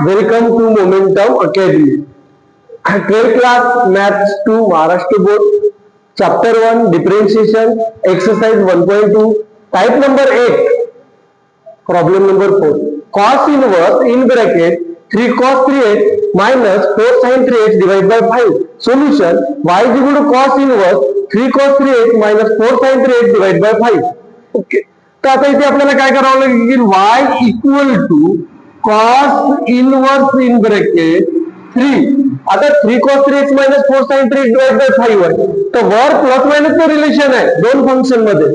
Welcome to Momentum Academy. 12th class Maths 2 Maharashtra Board. Chapter 1 Differentiation. Exercise 1.2. Type number 8. Problem number 4. Cos inverse in bracket 3 cos 3x minus 4 sin 3x divided by 5. Solution: y is equal to cos inverse 3 cos 3x minus 4 sin 3x divided by 5. Okay. तर आता इथे आपल्याला काय करावं लागेल की y equal to cos inverse in bracket 3. आता 3 cos 3x minus 4 sin 3x divided by 5 आहे. तर वर प्लस मायनस चं रिलेशन आहे दोन फंक्शन मध्ये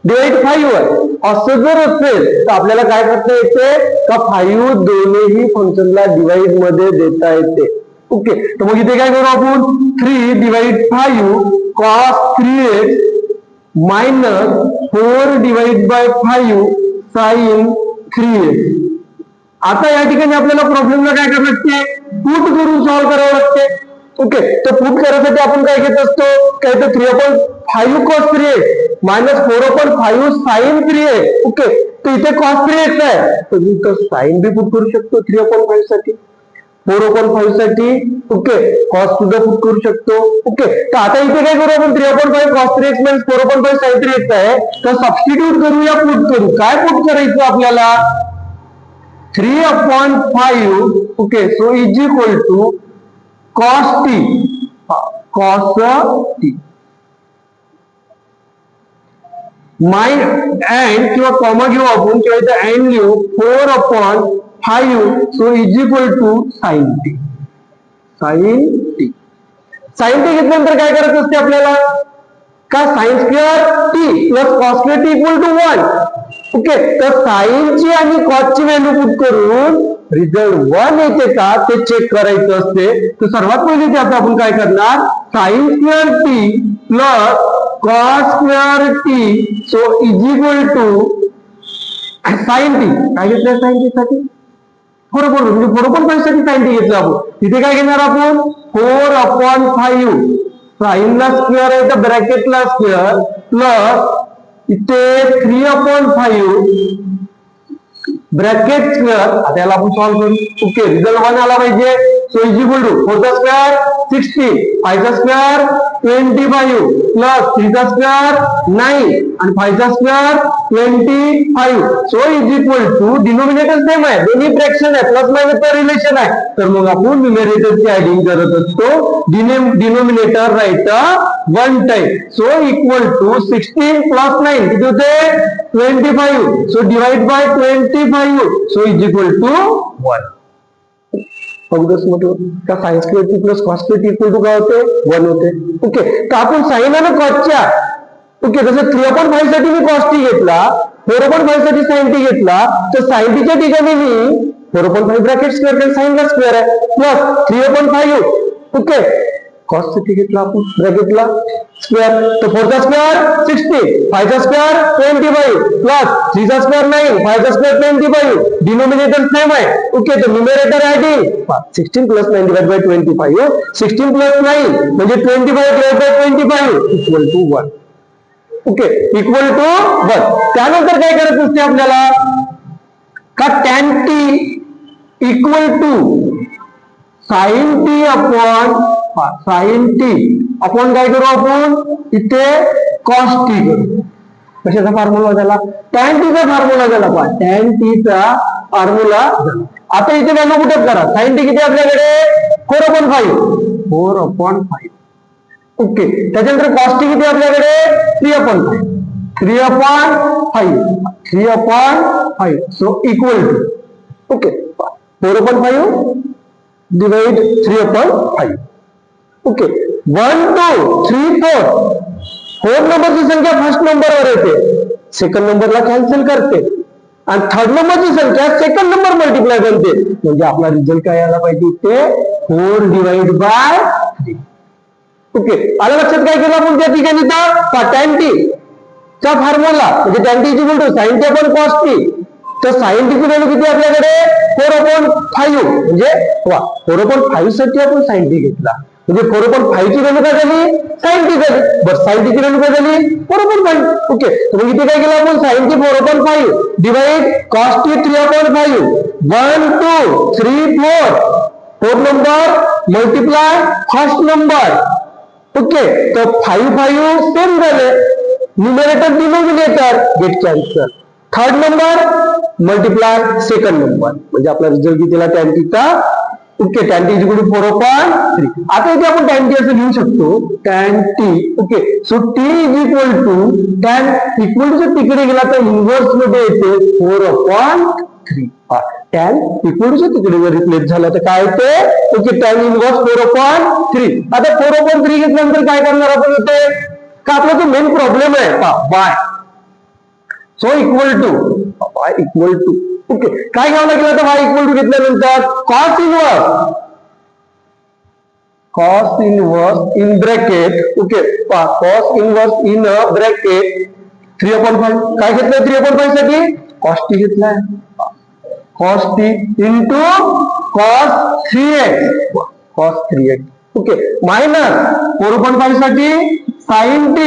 डिवाइड 5 आहे. असं जर असेल तर आपल्याला काय करता येते का 5 दोन्ही फंक्शनला डिवाइड मध्ये देता येते. ओके. तर मग इथे काय करू आपण 3 divide 5 cos 3x minus 4 divide by 5 sin 3x. आता या ठिकाणी आपल्याला प्रॉब्लेमला काय करावं लागते पुट करून सॉल्व्ह करावं लागते. ओके. तर पुट करायसाठी आपण काय घेत असतो काय तर 3/5 cos 3x minus 4/5 sin 3x. Okay. तर इथे cos 3x आहे तर मी तर sin बी पुट करू शकतो 3/5 साठी 4/5 साठी. ओके. cos सुद्धा पुट करू शकतो. ओके. तर आता इथे काय करू आपण 3/5 cos 3x minus 4/5 sin 3x आहे तर सबस्टिट्यूट करूया पुट करू. काय पुट करायचं आपल्याला 3/5. Okay. So is equal to cos t and किंवा कॉमा घेऊ आपण किंवा इथे अँड लिहू 4/5 so is equal to sin t. sin t घेतल्यानंतर काय करायचं असते आपल्याला का sin square t plus cos square t equal to 1. Okay. तर sin ची आणि cos ची व्हॅल्यू पुट करून रिझल्ट 1 येते का ते चेक करायचं असते. तर सर्वात पहिले ते आता आपण काय करणार sin square t plus cos square t so is equal to sin t. काय घेतलं sin t साठी 4/5 साठी sin t घेतलं आपण. तिथे काय घेणार आपण 4/5 sin ला स्क्वेअर आहे तर ब्रॅकेटला स्क्वेअर प्लस इथे 3/5 ब्रॅकेट स्क्वेअर. आता याला आपण सॉल्व्ह करू. ओके. रिझल्ट 1 आला पाहिजे. सो इज इक्वल टू 4 चा स्क्वेअर 16 5 चा स्क्वेअर 25 प्लस 3 चा स्क्वेअर 9 आणि 5 चा square 25. So is equal to denominator same आहे दोन्ही फ्रॅक्शन आहे प्लस मायनस चा रिलेशन आहे तर मग आपण न्यूमरेटरची ऍडिंग करत असतो. Denominator right 1 time. So equal to 16 plus 9 किती होते 25. So divide by 25 so is equal to 1. का sine square t plus cos square t equal to काय होते 1 होते. ओके. तर आपण साइन आणि कॉसच्या ओके जसं 3/5 साठी मी कॉस टी घेतला 4/5 साठी साइन टी घेतला तर साइन टीच्या ठिकाणी मी 4/5 ब्रॅकेट स्क्वेअर कारण साइन ला स्क्वेअर आहे प्लस 3/5 ओके cos साठी घेतला आपण ब्रॅकेटला स्क्वेअर तर 4 चा स्क्वेअर 16 5 चा स्क्वेअर 25 प्लस 3 चा स्क्वेअर 9 5 चा स्क्वेअर 25. डिनोमिनेटर सेम आहे. ओके. तर numerator adding 16 plus 9 divide by 25 16 plus 9 म्हणजे 25 divide by 25 equal to 1. Okay. Equal to 1. त्यानंतर काय करायचं असते आपल्याला का tan t equal to sin t आपण काय करू आपण इथे cos t करू. कशाचा फॉर्म्युला झाला tan t चा फॉर्म्युला झाला पहा tan t चा फॉर्म्युला. आता इथे व्हॅल्यू कुठे करा sin t किती आपल्याकडे 4/5. ओके. त्याच्यानंतर cos t किती आपल्याकडे 3/5 so equal to okay 4/5 divide 3/5. Okay. 1 2 3 4 4 नंबरची संख्या फर्स्ट नंबरवर येते सेकंड नंबरला कॅन्सल करते आणि थर्ड नंबरची संख्या सेकंड नंबर मल्टिप्लाय करते म्हणजे आपला रिझल्ट काय आला पाहिजे ते 4 डिवाइड बाय 3. ओके. आलं लक्षात काय केलं आपण त्या ठिकाणी तर tan t चा फॉर्म्युला म्हणजे tan t equal to sin t upon cos t. तर sin t ची व्हॅल्यू किती आपल्याकडे 4/5 म्हणजे 4/5 साठी आपण sin t घेतला म्हणजे 4/5 ची व्हॅल्यू काय झाली, sin t झाली. बरं sin t ची व्हॅल्यू काय झाली, 4/5. ओके, तर मग इथे काय केलं आपण, sin t 4/5 divide cos t 3/5. 1 2 3 4 4th number multiply first number. Okay, तर 5 5 सेम झाले, numerator denominator get cancel. Third number multiply second number, म्हणजे आपला रिझल्ट कितीला, tan theta. Okay, tan t equal to 4/3. आता इथे आपण tan t असं लिहू शकतो, tan t. Okay, so t is equal to tan equal to तिकडे गेला तर इन्व्हर्स मध्ये येते 4/3. tan इक्वल टू तिकडे जर रिप्लेस झाला तर काय येते, ओके, tan इन्व्हर्स 4/3. आता 4/3 घेतल्यानंतर काय करणार आपण इथे, का आपला जो मेन प्रॉब्लेम आहे y, so equal to y equal to, okay, काय घ्यावं लागेल आता y इक्वल टू घेतल्यानंतर, cos inverse in bracket. Okay, cos inverse in bracket 3/5. काय घेतलंय 3/5 साठी, cos t घेतलाय, cos t into cos 3x. Okay, minus 4/5 साठी sin t.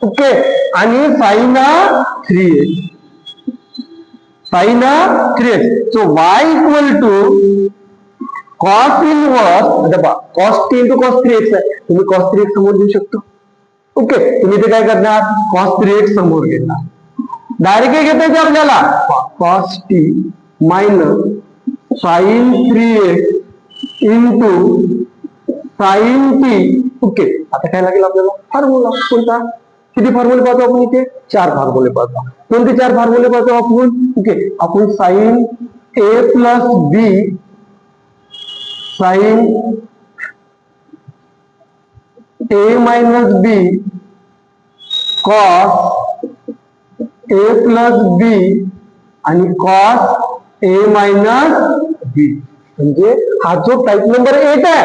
ओके, आणि sin 3x. So y equal to cos inverse, आता cos t into cos 3x आहे, तुम्ही cos 3x समोर घेऊ शकतो. ओके, तुम्ही ते काय करणार, cos 3x समोर घेणार. डायरेक्ट काय घेता येते आपल्याला, cos t minus sin 3x into sin t. Okay, आता काय लागेल आपल्याला, फॉर्म्युला कोणता, किती फॉर्म्युले पाहतो आपण इथे, 4 फॉर्म्युले पाहतो. कोणते 4 फॉर्म्युले पाहतो आपण, ओके, आपण sin a plus b, sin a minus b, cos a plus b आणि cos a मायनस b. म्हणजे हा जो टाइप नंबर 8 आहे,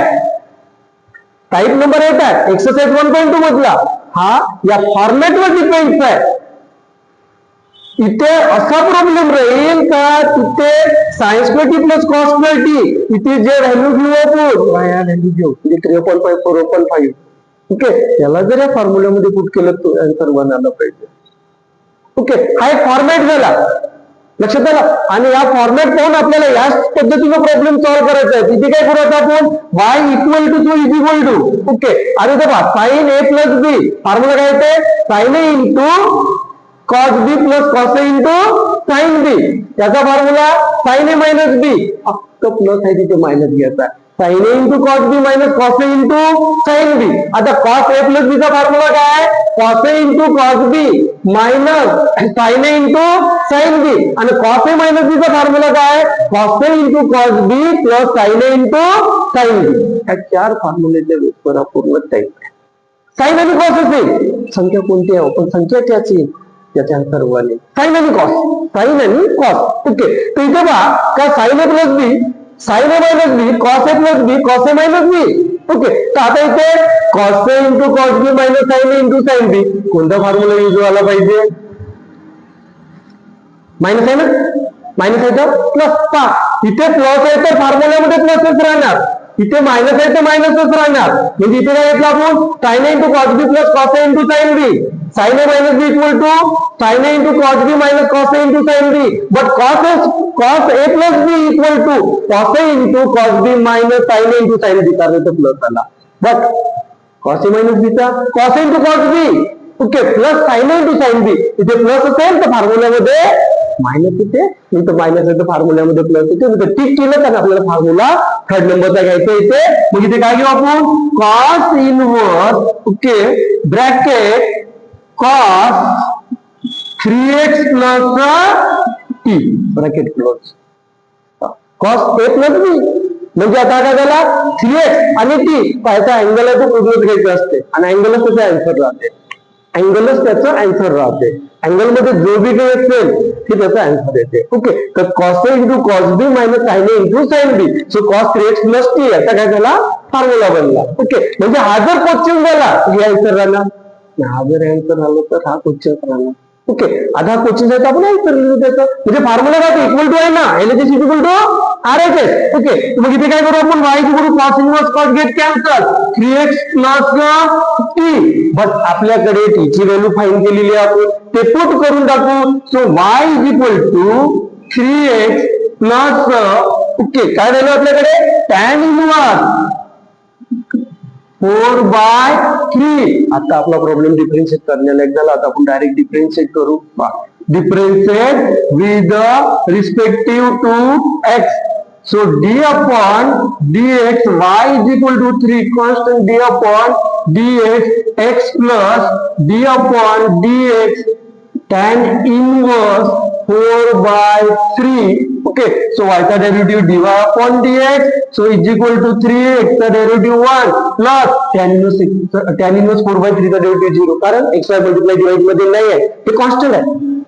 टाइप नंबर 8 आहे एक्सरसाइज 1.2 मधला, हा या फॉर्मॅटवर डिपेंड आहे. इथे असा प्रॉब्लेम राहील का, तिथे science T plus cos T, इथे जे व्हॅल्यू घेऊ आपण व्हॅल्यू घेऊ, म्हणजे 3/5 4/5. ओके, याला जर या फॉर्म्युल्यामध्ये पुट केलं तर आन्सर 1 आला पाहिजे. ओके, हा एक फॉर्मॅट झाला, लक्षात आला. आणि या फॉर्मॅट पाहून आपल्याला याच पद्धतीने प्रॉब्लेम सॉल्व्ह करायचा आहे. तिथे काय करू आपण, y equal to to is equal to. Okay, आणि बघा sin a plus b, formula काय येते, sin a into cos b plus cos a into sin b. याचा formula sin a minus b, फक्त प्लस आहे तिथे मायनस घ्यायचा, sin a into cos b minus cos a into sin b. आता cos a plus b चा formula काय, cos a into cos b minus sin a into sin b. आणि cos a minus b चा formula काय, cos a into cos b plus sin a into sin b. ह्या 4 फॉर्म्युलेच्या वेळेस पूर्ण type आहे. Sine आणि कॉस असेल, संख्या कोणती आहे, पण संख्या त्याची, त्याच्या आन्सर 1 आहे. साइन आणि कॉस, साइन आणि कॉस. ओके, तर इथे पहा का sin a plus b, sin a minus b, cos a plus b, cos a minus b. Okay, तर आता इथे cos a into cos b minus sin a into sin b, कोणता formula use व्हायला पाहिजे, मायनस आहे ना, minus आहे तर प्लस. पहा इथे प्लस आहे तर फॉर्म्युल्यामध्ये प्लसच राहणार, इथे मायनस आहे तर मायनसच राहणार. म्हणजे इथे काय घेतलं आपण, sin a into cos b plus cos a into sin b. sin a minus b equal to sin a into cos b minus cos a into sin b. But cos a plus b equal to cos a into cos b minus sin a into sin b. कारण इथे plus आला, but cos a minus b चा cos a into cos b, okay, plus sin a into sin b. इथे plus असेल तर फॉर्म्युल्यामध्ये minus येते, इथं minus आहे तर फॉर्म्युल्यामध्ये प्लस येते. म्हणजे ठीक केलं तर आपल्याला फॉर्म्युला थर्ड नंबरचा घ्यायचा इथे. मग इथे काय घेऊ आपण, cos inverse, okay, bracket cos 3x plus t bracket close, cos a plus b. म्हणजे आता काय झाला, 3x आणि t पाहायचा अँगल आहे तो पूर्णच घ्यायचा असते, आणि अँगलच त्याचा आन्सर राहते, अँगलच त्याचं आन्सर राहते. अँगल मध्ये जो बी काही असेल ते त्याचा आन्सर येते. ओके, तर cos a into cos b minus sin a into sin b. So cos 3x plus t, याचा काय झाला, फॉर्म्युला बनला. ओके, म्हणजे हा जर क्वेश्चन झाला हे आन्सर राहणार, हा जर आन्सर झालं तर हा क्वेश्चन राहणार. ओके, आता हा क्वेश्चन आहे आपण आन्सर लिहू त्याचं. म्हणजे फॉर्म्युला काय इक्वल टू आहे ना, L is equal to RHS. Okay, मग इथे काय करू आपण, y cos inverse cos get cancel, 3x plus t. बस आपल्याकडे t ची व्हॅल्यू फाइंड केलेली आहे, आपण ते पुट करून टाकू. So y is equal to 3x plus okay काय झालं आपल्याकडे tan इनवर्स 4/3. आता आपला प्रॉब्लेम डिफरन्शिएट करण्याला एक झाला. आता आपण डायरेक्ट डिफरन्शिएट करू. Differentiate with respective to x. So d upon dx y is equal to 3 constant d upon dx x plus d upon dx tan inverse 4/3. Okay, so y का derivative dy upon dx, so is equal to 3x का derivative 1 plus tan inverse 4/3 का derivative 0. कारण xy multiply divide मध्ये नाही आहे, ते constant आहे.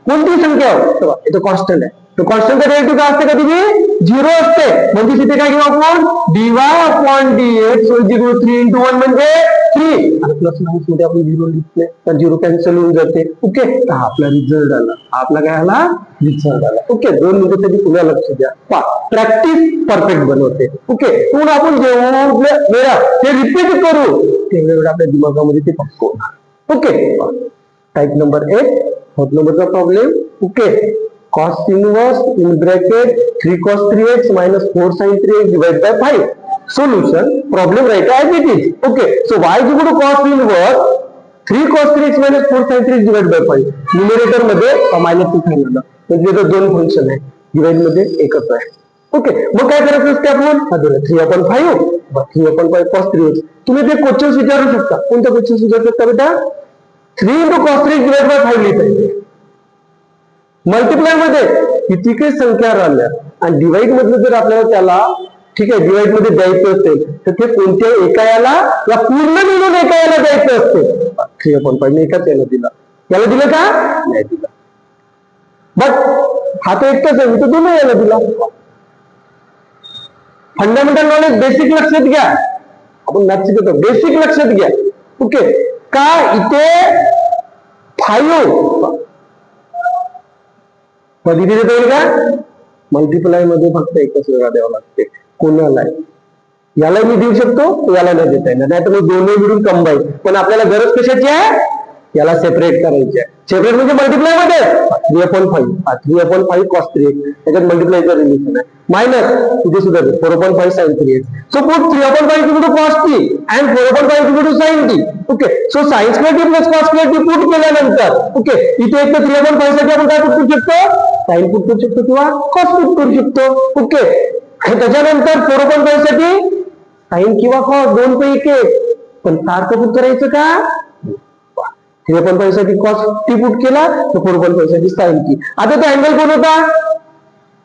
कोणती संख्या हो, इथे कॉन्स्टंट आहे. तो कॉन्स्टंट का डेरिवेटिव काय असते, कधी बी 0 असते. म्हणजे तिथे काय घेऊ आपण, dy upon dx so is equal to 3 into 1 म्हणजे 3. आणि प्लस मायनस मध्ये आपण 0 लिहितले तर 0 कॅन्सल होऊन जाते. ओके, तर हा आपला रिझल्ट आला. आपला काय आला, रिझल्ट आला. ओके, 2 मिनिटं तरी पुन्हा लक्ष द्या. प्रॅक्टिस परफेक्ट बनवते. ओके, पुन्हा आपण जेव्हा वेळा ते रिपीट करू तेवढ्या आपल्या दिमागामध्ये ते पक्क होणार. ओके, टाइप नंबर 8 फोर्थ नंबरचा problem. Okay, cos inverse in bracket 3 cos 3x minus 4 sin 3x divided by 5. Solution, problem write as it is. Okay, so y is equal to cos inverse 3 cos 3x minus 4 sin 3x divided by 5. Numerator मध्ये minus 2 sign आलं, म्हणजे इथे दोन function आहे, divide मध्ये एकच आहे. Okay, मग काय करायचं असते आपण, 3/5 3/5 cos 3x. तुम्ही ते क्वेश्चन विचारू शकता. कोणता क्वेश्चन विचारू शकता बेटा, 3 into cos 3x divided by 5 लिहिता. मल्टिप्लाय मध्ये किती काही संख्या राहिल्या आणि डिवाइड मधलं जर आपल्याला त्याला ठीक आहे डिवाइड मध्ये द्यायचं असेल तर ते कोणत्या एका याला या पूर्ण मिळून एका याला द्यायचं असते. 3/5 एकाच याला दिला, याला दिलं का नाही दिला. बट हा तर एकटाच आहे, मी तर दोन्ही याला दिला. फंडामेंटल नॉलेज बेसिक लक्षात घ्या. आपण मॅथ्स शिकतो, बेसिक लक्षात घ्या. ओके, का इथे 5 कधी देता येईल का, मल्टिप्लाय मध्ये फक्त एकच वेळा द्यावा लागते. कोणाला याला मी देऊ शकतो, याला नाही देता येणार, नाही तर मी दोन्ही मिळून कंबाईन. पण आपल्याला गरज कशाची आहे, याला सेपरेट करायची आहे. सेपरेट म्हणजे मल्टिप्लाय मध्ये 3/5 cos 3x त्याच्यात मल्टिप्लायचं रिलेशन आहे. मायनस इथे सुद्धा 4/5 sin 3x. So put 3/5 equal to cos t and 4/5 equal to sin t. Okay, so sin square t plus cos square t put केल्यानंतर ओके इथे एक तर 3/5 साठी आपण काय पुट करू शकतो, sin पुट करू शकतो किंवा cos पुट करू शकतो. ओके, आणि त्याच्यानंतर 4/5 साठी sin किंवा cos दोन पैकी एक, पण सारखं पुट करायचं का, 3/5 साठी cos t पुट केला तर 4/5 साठी sin t. आता तो अँगल कोण होता,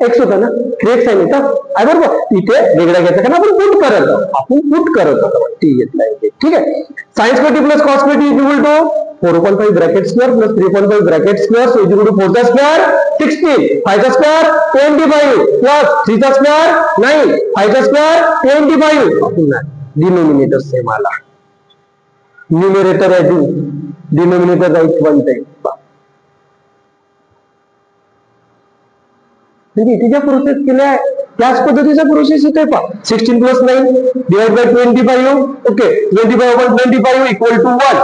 x होता ना, 3x sin होता आहे बरोबर. इथे वेगळा घ्यायचा कारण आपण पुट करत आहोत t घेतला इथे. ठीक आहे, sin square t plus cos square t is equal to 4/5 bracket square plus 3/5 bracket square, so is equal to 4 चा square 16, 5 चा square 25 plus 3 चा square 9, 5 चा square 25. पुन्हा डिनोमिनेटर सेम आला, न्यूमरेटर आहे 2, डिनोमिनेटर राईट 1 टाइम. तिच्या प्रोसेस केल्या त्याच पद्धतीचा प्रोसेस इथे पहा. 16 plus 9 divided by 25. Okay, 25/25 equal to 1.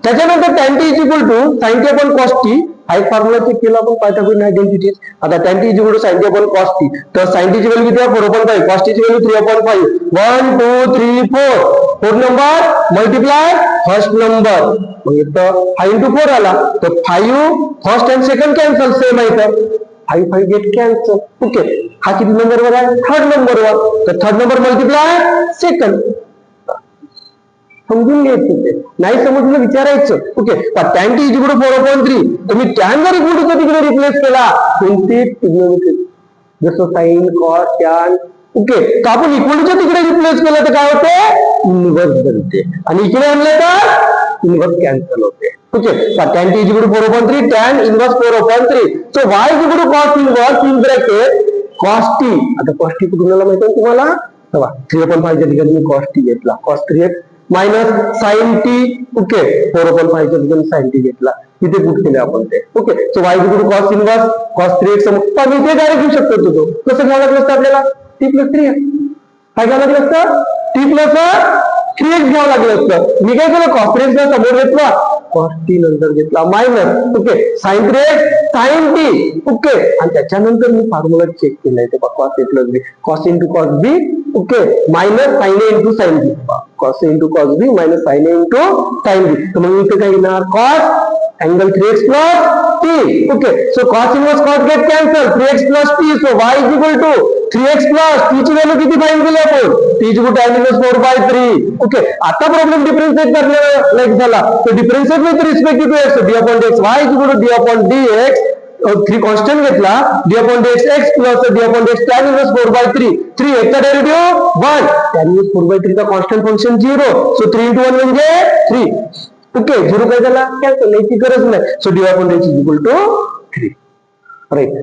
त्याच्यानंतर tan t is equal to sin t upon cos t. हा एक फॉर्म्युला चेक केला आपण पायथागोरस आयडेंटिटीज. आता tan t is equal to sin t upon cos t. तर sin t ची value किती आहे, 4/5. cos t ची value 3/5. 1 2 3 4 4 number multiply first number, मग इथं 5 into 4 आला तर 5 first and second cancel, same आहे तर 5 गेट कॅन्सल. ओके, हा किती नंबर वर आहे, थर्ड नंबर वर, तर थर्ड नंबर मल्टिप्लाय सेकंड. समजून घ्यायचं, नाही समजलं विचारायचं. Okay, tan t is equal to 4/3. तुम्ही tan जर इक्वल टू तिकडे रिप्लेस केला कोणती जसं साइन कॉस टॅन. ओके, तर आपण इक्वल टूच्या तिकडे रिप्लेस केलं तर काय होते, इनव्हर्स बनते, आणि इकडे आणलं तर इनव्हर्स कॅन्सल होते. Okay, tan t is equal to 4/3 tan inverse 4/3. So y is equal to cos inverse in bracket cos t. आता cos t कुठून माहिती आहे तुम्हाला, 3/5 च्या ठिकाणी मी cos t घेतला, cos 3x minus sin t. Okay, 4/5 च्या ठिकाणी sin t घेतला, इथे पुट केले आपण ते. Okay, so y is equal to cos inverse cos 3x पण इथे डायरेक्ट घेऊ शकतो तो कसं घ्यावं लागलं असतं आपल्याला t+3 काय घ्यावं लागलं असतं t+3x घ्यावं लागलं असतं मी काय केलं cos 3x ला समोर घेतला cos t नंतर घेतला minus okay sin 3x sin t okay आणि त्याच्यानंतर मी फॉर्म्युला चेक केलाय ते cos a plus b cos into cos b okay minus sin a into sin b cos a into cos b minus sin a into sin b तर मग इथे काय येणार cos angle 3x plus t okay so cos inverse cos get cancel 3x plus t so y is equal to 3x plus t ची value किती find केली आपण t is equal to tan inverse 4/3 okay आता problem differentiate करण्याला like झाला तर differentiate with respect to x d upon dx y is equal to d upon dx 3 constant घेतला d upon dx x plus d upon dx tan inverse 4/3 3 x चा derivative 1 tan inverse 4/3 चा constant function 0 so 3 into 1 म्हणजे 3 okay 0 काय झाला cancel याची गरज नाही so dy upon dx is equal to 3 right